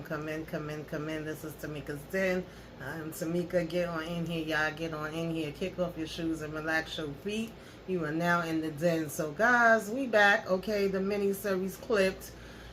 come in, come in, come in. This is Tamika's Den. I'm Tamika. Get on in here, y'all. Get on in here. Kick off your shoes and relax your feet. You are now in the den. So, guys, we back. Okay, the mini-series Clipped.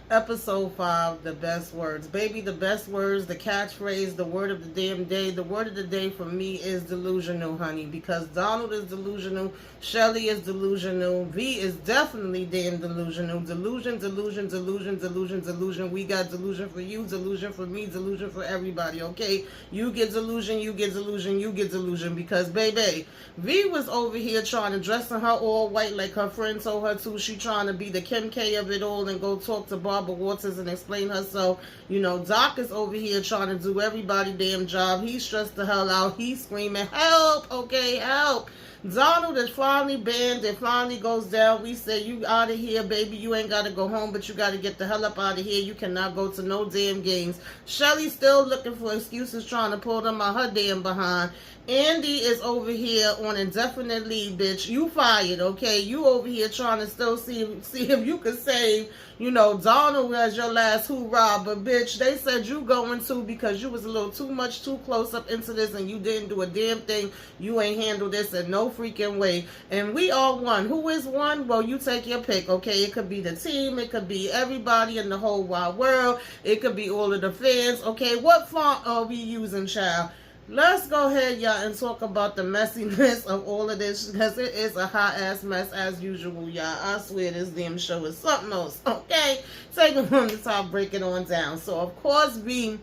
Episode 5, the best words. Baby, the best words, the catchphrase, the word of the damn day. The word of the day for me is delusional, honey, because Donald is delusional, Shelly is delusional, V is definitely damn delusional. Delusion, delusion, delusion, delusion, delusion. We got delusion for you, delusion for me, delusion for everybody, okay? You get delusion, you get delusion, you get delusion, because, baby, V was over here trying to dress in her all white like her friend told her to. She trying to be the Kim K of it all and go talk to Barbara Waters and explain herself. You know, Doc is over here trying to do everybody damn job. He's stressed the hell out. He's screaming, help, okay, help. Donald is finally banned. It finally goes down. We say, you out of here, baby. You ain't got to go home, but you got to get the hell up out of here. You cannot go to no damn games. Shelly's still looking for excuses, trying to pull them out her damn behind. Andy is over here on indefinite leave, bitch. You fired, okay? You over here trying to still see if you can save, you know, Donald as your last hoorah. But, bitch, they said you going to because you was a little too close up into this and you didn't do a damn thing. You ain't handled this in no freaking way. And we all won. Who is one? Well, you take your pick, okay? It could be the team. It could be everybody in the whole wide world. It could be all of the fans, okay? What font are we using, child? Let's go ahead, y'all, and talk about the messiness of all of this, because it is a hot-ass mess as usual, y'all. I swear this damn show is something else, okay? Take it from the top, break it on down. So, of course, V,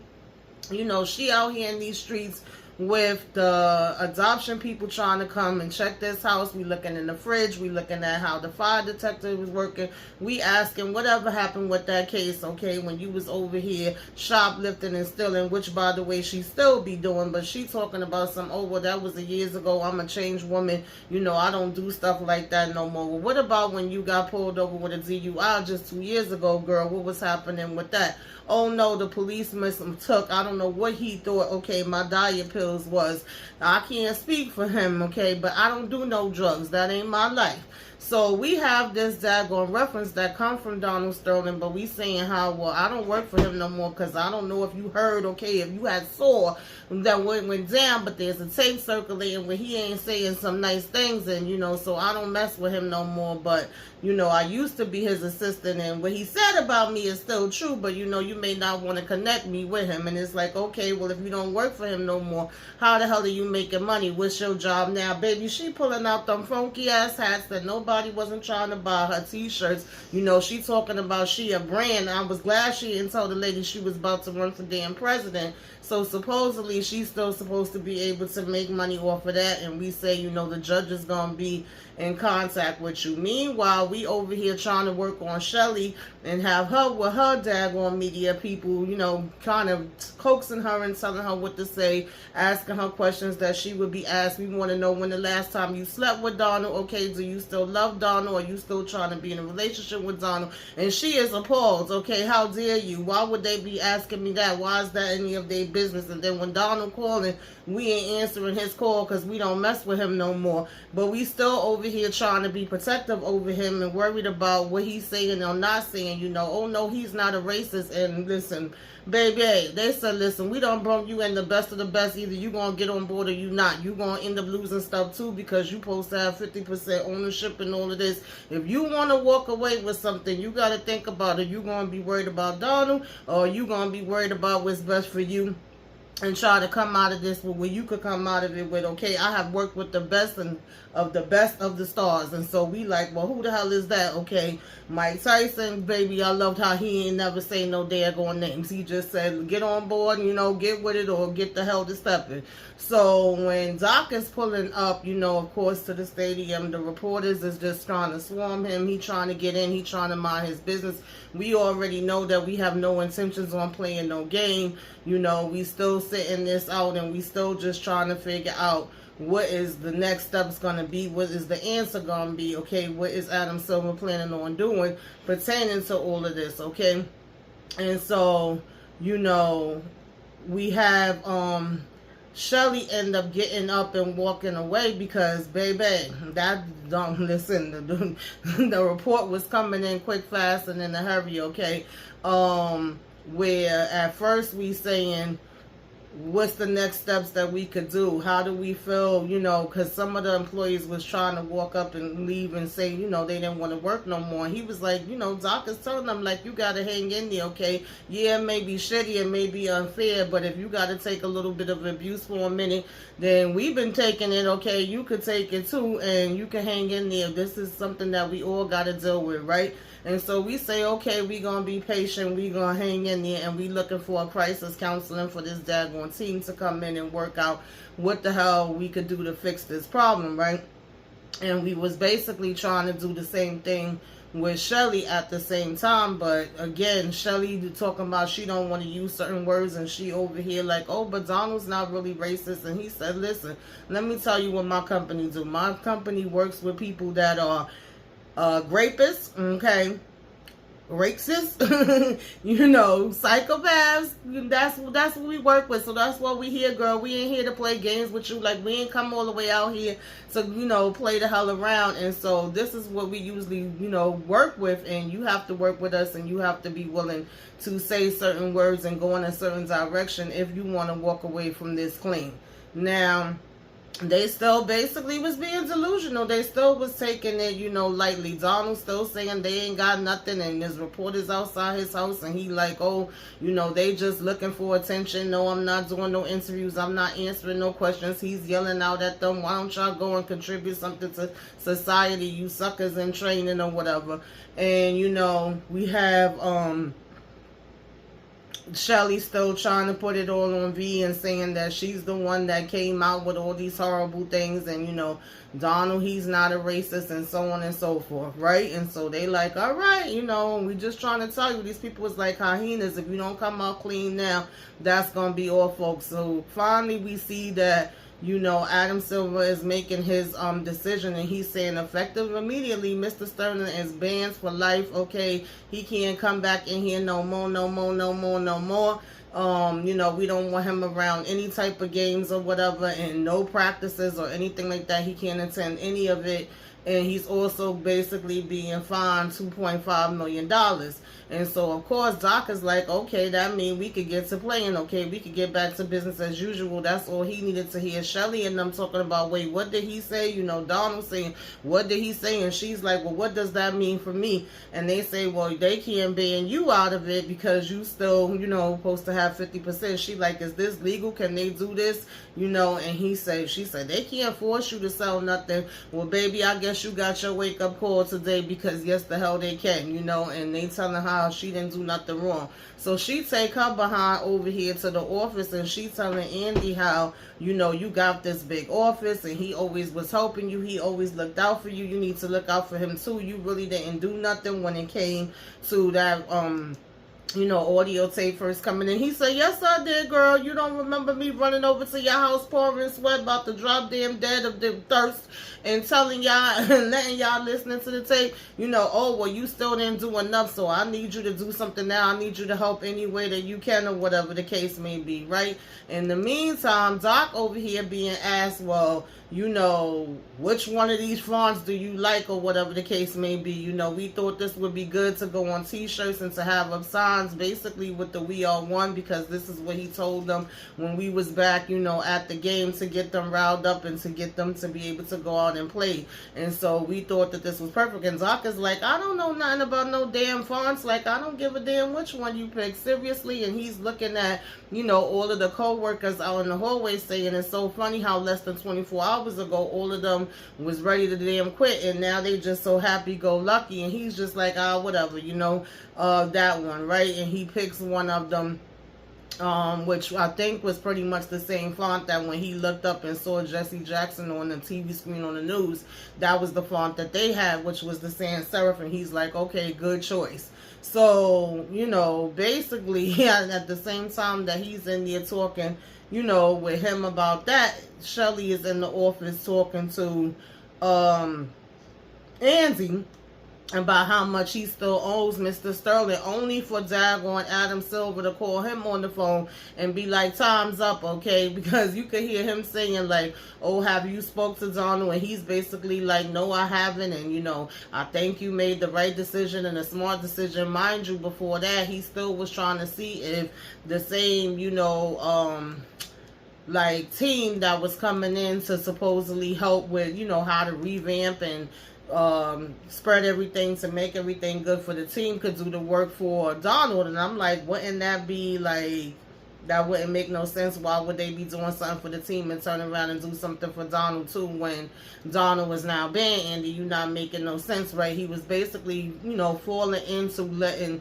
you know, she out here in these streets with the adoption people trying to come and check this house. We looking in the fridge. We looking at how the fire detector was working. We asking whatever happened with that case, okay, when you was over here shoplifting and stealing, which, by the way, she still be doing, but she talking about some, oh, well, that was years ago. I'm a changed woman. You know, I don't do stuff like that no more. Well, what about when you got pulled over with a DUI just 2 years ago, girl? What was happening with that? Oh, no, the policeman took, I don't know what he thought, okay, my diet pills was. I can't speak for him, okay, but I don't do no drugs. That ain't my life. So we have this daggone reference that come from Donald Sterling, but we saying how, well, I don't work for him no more because I don't know if you heard, okay, if you had saw that went down, but there's a tape circulating where he ain't saying some nice things, and, you know, so I don't mess with him no more. But, you know, I used to be his assistant, and what he said about me is still true, but, you know, you may not want to connect me with him. And it's like, okay, well, if you don't work for him no more, how the hell are you making money? What's your job now? Baby, she pulling out them funky ass hats that nobody wasn't trying to buy, her t-shirts. You know, she talking about she a brand. I was glad she didn't tell the lady she was about to run for damn president. So supposedly she's still supposed to be able to make money off of that, and we say, you know, the judge is going to be in contact with you. Meanwhile, we over here trying to work on Shelly and have her with her daggone media people, you know, kind of coaxing her and telling her what to say, asking her questions that she would be asked. We want to know when the last time you slept with Donald, okay, do you still love Donald, or are you still trying to be in a relationship with Donald? And she is appalled, okay, how dare you? Why would they be asking me that? Why is that any of their business? And then when Donald calling, we ain't answering his call because we don't mess with him no more. But we still over here trying to be protective over him and worried about what he's saying or not saying, you know. Oh, no, he's not a racist. And listen, baby, they said, listen, we don't bring you in the best of the best. Either you going to get on board or you not. You going to end up losing stuff, too, because you supposed to have 50% ownership and all of this. If you want to walk away with something, you got to think about it. You going to be worried about Donald, or you going to be worried about what's best for you and try to come out of this where you could come out of it with, okay, I have worked with the best of the stars. And so we like, well, who the hell is that? Okay, Mike Tyson, baby, I loved how he ain't never say no daggone names. He just said, get on board, you know, get with it or get the hell to stepping. So when Doc is pulling up, you know, of course, to the stadium, the reporters is just trying to swarm him. He trying to get in. He trying to mind his business. We already know that we have no intentions on playing no game. You know, we still sitting this out, and we still just trying to figure out what is the next steps going to be, what is the answer going to be, okay, what is Adam Silver planning on doing pertaining to all of this, okay. And so, you know, we have Shelly end up getting up and walking away because, baby, that don't listen. The report was coming in quick, fast, and in a hurry. Okay, where at first we saying, what's the next steps that we could do? How do we feel, because some of the employees was trying to walk up and leave and say, they didn't want to work no more. And he was like, Doc is telling them, like, you got to hang in there, okay? Yeah, it may be shitty, it may be unfair, but if you got to take a little bit of abuse for a minute, then we've been taking it, okay? You could take it too, and you can hang in there. This is something that we all got to deal with, right? And so we say, okay, we going to be patient. We going to hang in there, and we looking for a crisis counseling for this daggone team to come in and work out what the hell we could do to fix this problem, right? And we was basically trying to do the same thing with Shelly at the same time. But again, Shelly talking about she don't want to use certain words, and she over here like, oh, but Donald's not really racist. And he said, listen, let me tell you what my company do. My company works with people that are rapists, okay, racists, psychopaths. That's what we work with. So that's what we here, girl. We ain't here to play games with you. Like, we ain't come all the way out here to, play the hell around. And so this is what we usually, work with. And you have to work with us, and you have to be willing to say certain words and go in a certain direction if you want to walk away from this clean. Now, they still basically was being delusional. They still was taking it, lightly. Donald still saying they ain't got nothing, and there's reporters outside his house, and he like, oh, they just looking for attention. No, I'm not doing no interviews. I'm not answering no questions. He's yelling out at them, why don't y'all go and contribute something to society, you suckers in training or whatever. And, we have, Shelly still trying to put it all on V and saying that she's the one that came out with all these horrible things, and Donald, he's not a racist, and so on and so forth, right? And so they like, all right, we just trying to tell you, these people is like hyenas. If you don't come out clean now, that's gonna be all, folks. So finally we see that Adam Silver is making his decision, and he's saying effective immediately, Mr. Sterling is banned for life, okay? He can't come back in here no more. We don't want him around any type of games or whatever, and no practices or anything like that. He can't attend any of it. And he's also basically being fined $2.5 million. And so, of course, Doc is like, okay, that means we could get to playing, okay? We could get back to business as usual. That's all he needed to hear. Shelly and them talking about, wait, what did he say? Donald saying, what did he say? And she's like, well, what does that mean for me? And they say, well, they can't ban you out of it because you still, supposed to have 50%. She like, is this legal? Can they do this? And she said, they can't force you to sell nothing. Well, baby, I guess you got your wake-up call today, because yes, the hell they can, and they telling her she didn't do nothing wrong. So she take her behind over here to the office, and she telling Andy how, you got this big office, and he always was helping you. He always looked out for you. You need to look out for him too. You really didn't do nothing when it came to that, audio tape first coming in. He said, yes, I did, girl. You don't remember me running over to your house pouring sweat about to drop damn dead of the thirst and telling y'all and letting y'all listening to the tape, oh, well, you still didn't do enough, so I need you to do something now. I need you to help any way that you can, or whatever the case may be, right? In the meantime, Doc over here being asked, well, which one of these fonts do you like, or whatever the case may be. We thought this would be good to go on t-shirts and to have up signs basically with the We Are One, because this is what he told them when we was back, at the game, to get them riled up and to get them to be able to go out and play. And so we thought that this was perfect. And Doc is like, I don't know nothing about no damn fonts. Like, I don't give a damn which one you pick, seriously. And he's looking at, all of the co-workers out in the hallway saying, it's so funny how less than 24 hours ago, all of them was ready to damn quit, and now they just so happy-go-lucky. And he's just like, whatever, that one, right? And he picks one of them, which I think was pretty much the same font that when he looked up and saw Jesse Jackson on the TV screen on the news, that was the font that they had, which was the sans serif. And he's like, okay, good choice. So, basically, at the same time that he's in there talking, with him about that, Shelly is in the office talking to Andy. about how much he still owes Mr. Sterling, only for daggone Adam Silver to call him on the phone and be like, time's up, okay? Because you could hear him saying like, oh, have you spoke to Donald? And he's basically like, no, I haven't. And, you know, I think you made the right decision and a smart decision. Mind you, before that, he still was trying to see if the same, you know, like team that was coming in to supposedly help with, you know, how to revamp and spread everything to make everything good for the team could do the work for Donald. And I'm like, wouldn't that be like, that wouldn't make no sense? Why would they be doing something for the team and turn around and do something for Donald too when Donald was now banned? Andy, you not making no sense, right? He was basically, you know, falling into letting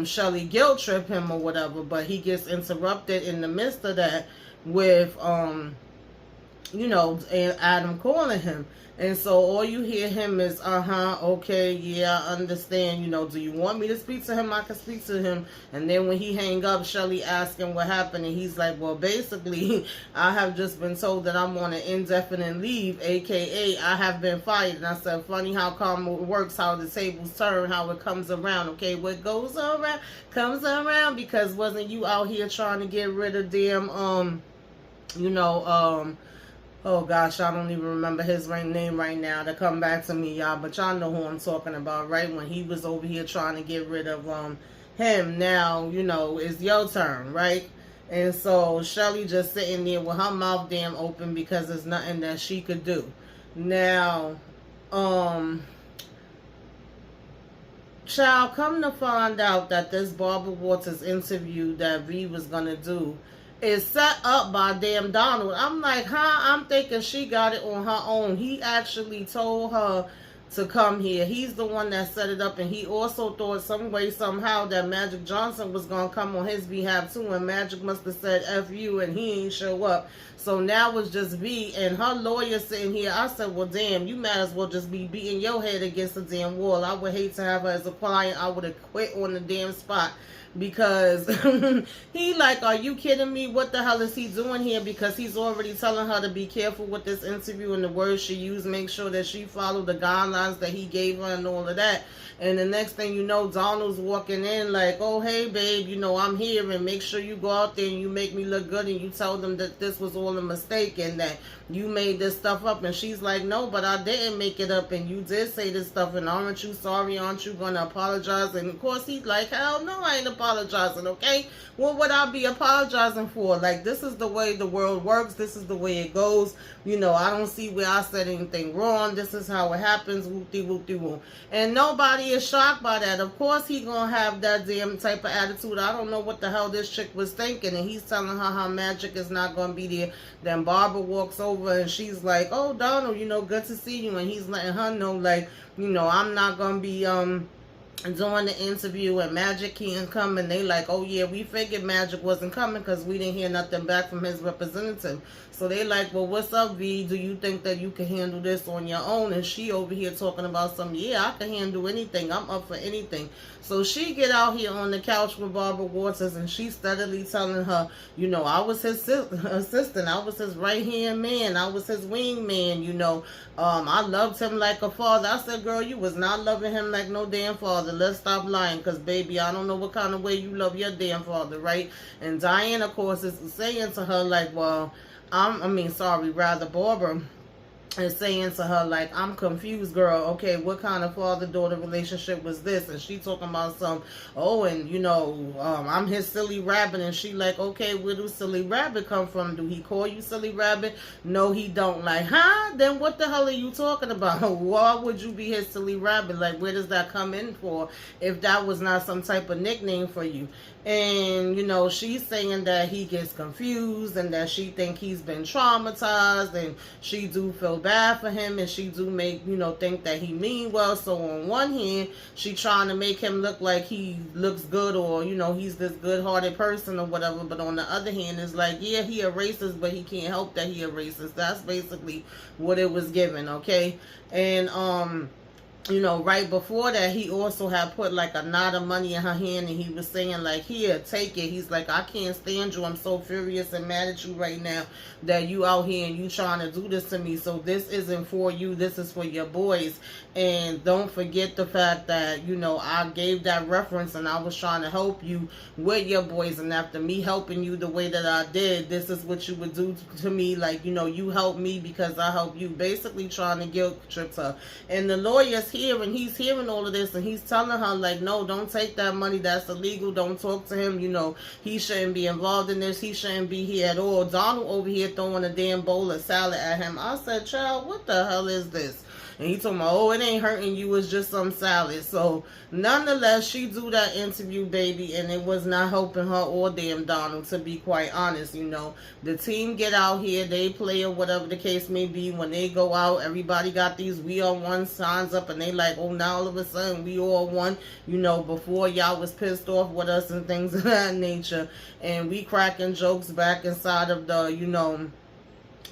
Shelly guilt trip him or whatever, but he gets interrupted in the midst of that with you know, and Adam calling him. And so all you hear him is, okay, yeah, I understand. You know, do you want me to speak to him? I can speak to him. And then when he hang up, Shelly asks him what happened. And he's like, well, basically, I have just been told that I'm on an indefinite leave, a.k.a. I have been fired. And I said, funny how karma works, how the tables turn, how it comes around. Okay, what goes around comes around, because wasn't you out here trying to get rid of damn, you know, oh gosh, I don't even remember his name right now to come back to me, y'all. But y'all know who I'm talking about, right? When he was over here trying to get rid of him. Now, you know, it's your turn, right? And so Shelly just sitting there with her mouth damn open because there's nothing that she could do. Now, child, come to find out that this Barbara Walters interview that V was gonna do is set up by damn Donald. I'm like, I'm thinking she got it on her own. He actually told her to come here. He's the one that set it up, and he also thought some way, somehow, that Magic Johnson was going to come on his behalf too, and Magic must have said F you, and he ain't show up. So now it's just V and her lawyer sitting here. I said, well, damn, you might as well just be beating your head against the damn wall. I would hate to have her as a client. I would have quit on the damn spot. Because he like, are you kidding me? What the hell is he doing here? Because he's already telling her to be careful with this interview and the words she used. Make sure that she followed the guidelines that he gave her and all of that. And the next thing you know, Donald's walking in like, oh, hey, babe, you know, I'm here. And make sure you go out there and you make me look good. And you tell them that this was all a mistake and that you made this stuff up. And she's like, no, but I didn't make it up. And you did say this stuff. And aren't you sorry? Aren't you going to apologize? And, of course, he's like, hell no, I ain't apologizing, okay? What would I be apologizing for? Like, this is the way the world works. This is the way it goes. You know, I don't see where I said anything wrong. This is how it happens. Whoop-de-whoop-de-whoop. And nobody is shocked by that. Of course he gonna have that damn type of attitude. I don't know what the hell this chick was thinking. And he's telling her how Magic is not gonna be there. Then Barbara walks over and she's like, oh, Donald, you know, good to see you. And he's letting her know, like, you know, I'm not gonna be doing the interview and Magic can't come. And they like, oh yeah, we figured Magic wasn't coming because we didn't hear nothing back from his representative. So they like, well, what's up, V? Do you think that you can handle this on your own? And she over here talking about some, yeah, I can handle anything. I'm up for anything. So she get out here on the couch with Barbara Walters and she's steadily telling her, you know, I was his assistant. I was his right-hand man. I was his wingman, you know. I loved him like a father. I said, girl, you was not loving him like no damn father. Let's stop lying because, baby, I don't know what kind of way you love your damn father, right? And Diane, of course, is saying to her, like, well, Barbara is saying to her, like, I'm confused, girl. Okay, what kind of father-daughter relationship was this? And she talking about some, oh, and, you know, I'm his silly rabbit. And she like, okay, where do silly rabbit come from? Do he call you silly rabbit? No, he don't. Like, huh? Then what the hell are you talking about? Why would you be his silly rabbit? Like, where does that come in for if that was not some type of nickname for you? And, you know, she's saying that he gets confused and that she think he's been traumatized and she do feel bad for him and she do make, you know, think that he mean well. So on one hand, she trying to make him look like he looks good or, you know, he's this good-hearted person or whatever. But on the other hand, it's like, yeah, he a racist, but he can't help that he a racist. That's basically what it was given, okay? And, you know, right before that, he also had put like a knot of money in her hand, and he was saying like, here, take it. He's like, I can't stand you. I'm so furious and mad at you right now that you out here and you trying to do this to me. So this isn't for you. This is for your boys. And don't forget the fact that, you know, I gave that reference and I was trying to help you with your boys. And after me helping you the way that I did, this is what you would do to me. Like, you know, you helped me because I helped you. Basically trying to guilt trip her. And the lawyer's here and he's hearing all of this and he's telling her like, no, don't take that money. That's illegal. Don't talk to him. You know, he shouldn't be involved in this. He shouldn't be here at all. Donald over here throwing a damn bowl of salad at him. I said, child, what the hell is this? And he told me, oh, it ain't hurting you. It's just some salad. So, nonetheless, she do that interview, baby, and it was not helping her or damn Donald, to be quite honest, you know. The team get out here, they play or whatever the case may be. When they go out, everybody got these we are one signs up, and they like, oh, now all of a sudden we all one. You know, before y'all was pissed off with us and things of that nature. And we cracking jokes back inside of the, you know,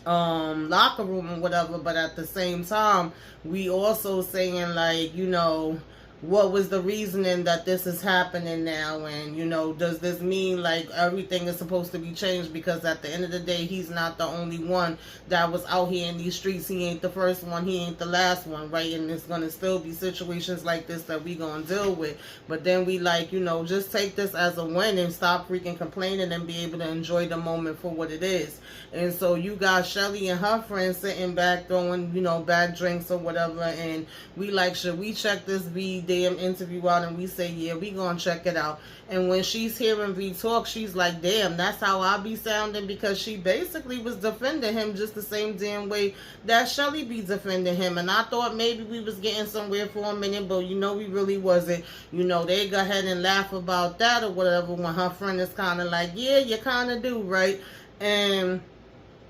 locker room or whatever, but at the same time we also saying like, you know, what was the reasoning that this is happening now, and you know, does this mean like everything is supposed to be changed? Because at the end of the day, he's not the only one that was out here in these streets. He ain't the first one, he ain't the last one, right? And there's gonna still be situations like this that we gonna deal with. But then we like, you know, just take this as a win and stop freaking complaining and be able to enjoy the moment for what it is. And so you got Shelly and her friends sitting back throwing, you know, bad drinks or whatever, and we like, should we check this damn interview out? And we say, yeah, we gonna check it out. And when she's hearing V talk, she's like, damn, that's how I be sounding, because she basically was defending him just the same damn way that Shelly be defending him. And I thought maybe we was getting somewhere for a minute, but you know, we really wasn't. You know, they go ahead and laugh about that or whatever when her friend is kind of like, yeah, you kind of do, right? And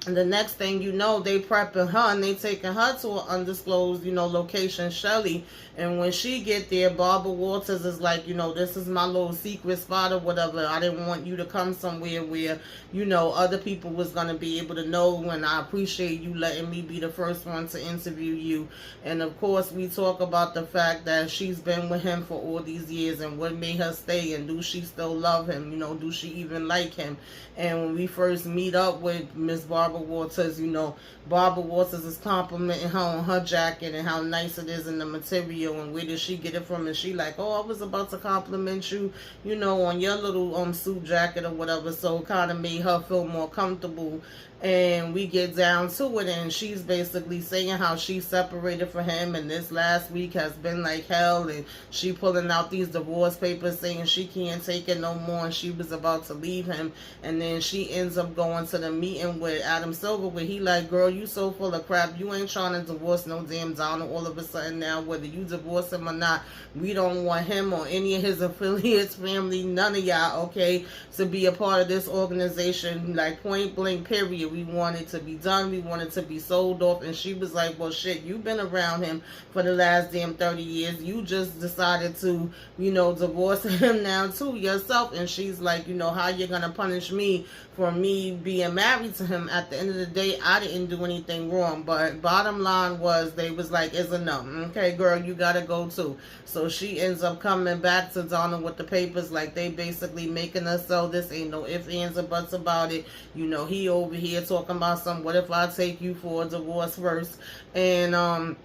the next thing you know, they prepping her and they taking her to an undisclosed, you know, location, Shelly. And when she get there, Barbara Walters is like, you know, this is my little secret spot or whatever. I didn't want you to come somewhere where, you know, other people was going to be able to know, and I appreciate you letting me be the first one to interview you. And of course, we talk about the fact that she's been with him for all these years and what made her stay, and do she still love him? You know, do she even like him? And when we first meet up with Miss Barbara Walters, you know, Barbara Walters is complimenting her on her jacket and how nice it is in the material, and where did she get it from? And she like, oh, I was about to compliment you, you know, on your little suit jacket or whatever. So it kind of made her feel more comfortable. And we get down to it, and she's basically saying how she separated from him, and this last week has been like hell, and she pulling out these divorce papers saying she can't take it no more, and she was about to leave him. And then she ends up going to the meeting with Adam Silver, where he like, girl, you so full of crap. You ain't trying to divorce no damn Donald. All of a sudden now, whether you divorce him or not, we don't want him or any of his affiliates, family, none of y'all, okay, to be a part of this organization, like point blank period. We want it to be done. We want it to be sold off. And she was like, well, shit, you've been around him for the last damn 30 years. You just decided to, you know, divorce him now too yourself. And she's like, you know, how you gonna punish me for me being married to him? At the end of the day, I didn't do anything wrong. But bottom line was, they was like, it's a no. Okay, girl, you gotta go too. So she ends up coming back to Donna with the papers, like they basically making us sell this. Ain't no ifs, ands, or buts about it. You know, he over here talking about some, what if I take you for a divorce first? And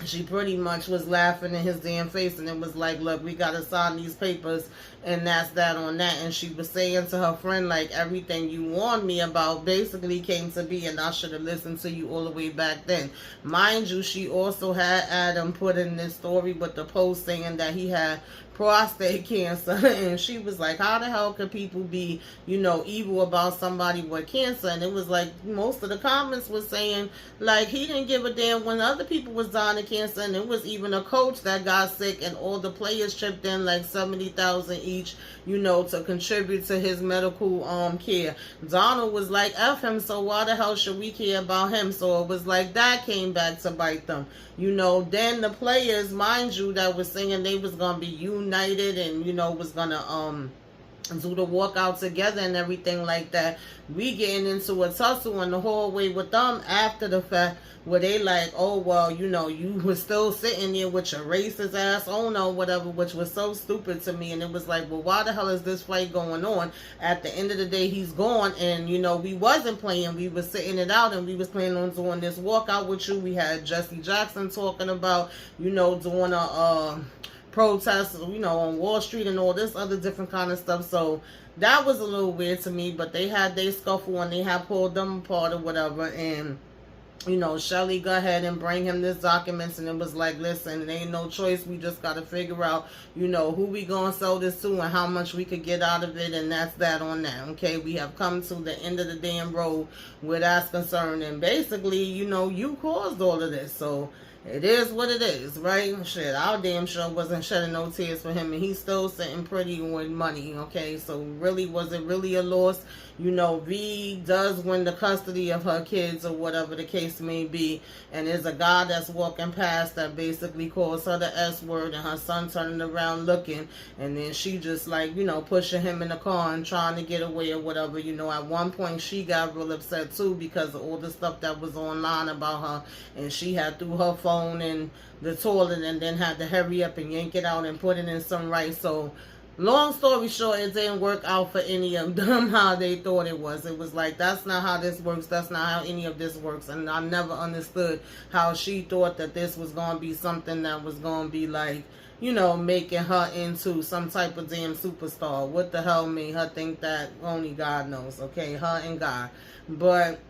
she pretty much was laughing in his damn face, and it was like, look, we gotta sign these papers, and that's that on that. And she was saying to her friend, like, everything you warned me about basically came to be, and I should have listened to you all the way back then. Mind you, she also had Adam put in this story with the post saying that he had prostate cancer, and she was like, how the hell could people be, you know, evil about somebody with cancer? And it was like, most of the comments was saying, like, he didn't give a damn when other people was dying of cancer. And it was even a coach that got sick, and all the players chipped in like $70,000 each, you know, to contribute to his medical care. Donald was like, F him, so why the hell should we care about him? So it was like that came back to bite them, you know. Then the players, mind you, that was saying they was gonna be united and, you know, was gonna do the walkout together and everything like that. We getting into a tussle in the hallway with them after the fact, where they like, oh well, you know, you was still sitting there with your racist ass, oh no, whatever, which was so stupid to me. And it was like, well, why the hell is this fight going on? At the end of the day, he's gone, and you know, we wasn't playing, we was sitting it out, and we was planning on doing this walkout with you. We had Jesse Jackson talking about, you know, doing a protests, you know, on Wall Street and all this other different kind of stuff. So that was a little weird to me, but they had their scuffle and they had pulled them apart or whatever. And you know, Shelly go ahead and bring him this documents, and it was like, listen, it ain't no choice. We just got to figure out, you know, who we gonna sell this to and how much we could get out of it, and that's that on that. Okay, we have come to the end of the damn road where that's concerned, and basically, you know, you caused all of this, so it is what it is, right? Shit, our damn sure wasn't shedding no tears for him, and he's still sitting pretty with money, okay? So really, was it really a loss? You know, V does win the custody of her kids or whatever the case may be, and there's a guy that's walking past that basically calls her the S word, and her son turning around looking, and then she just like, you know, pushing him in the car and trying to get away or whatever. You know, at one point she got real upset too because of all the stuff that was online about her, and she had threw her phone in the toilet and then had to hurry up and yank it out and put it in some rice. So long story short, it didn't work out for any of them how they thought it was. It was like, that's not how this works. That's not how any of this works. And I never understood how she thought that this was going to be something that was going to be like, you know, making her into some type of damn superstar. What the hell made her think that? Only God knows, okay? Her and God. But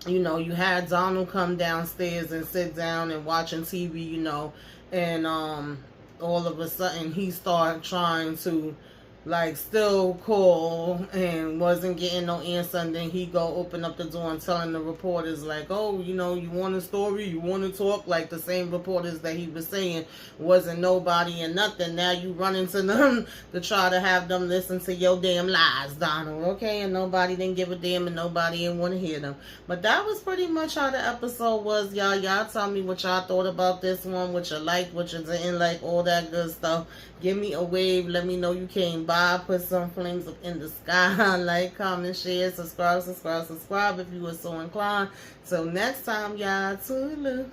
you know, you had Donald come downstairs and sit down and watching TV, you know, and all of a sudden he started trying to like still call and wasn't getting no answer, and then he go open up the door and telling the reporters like, oh, you know, you want a story, you want to talk, like the same reporters that he was saying wasn't nobody and nothing. Now you run into them to try to have them listen to your damn lies, Donald, okay? And nobody didn't give a damn and nobody didn't want to hear them. But that was pretty much how the episode was, y'all. Y'all tell me what y'all thought about this one, what you liked, what you didn't like, all that good stuff. Give me a wave. Let me know you came by. Put some flames up in the sky. Like, comment, share, subscribe if you were so inclined. Till next time, y'all. Toodaloo.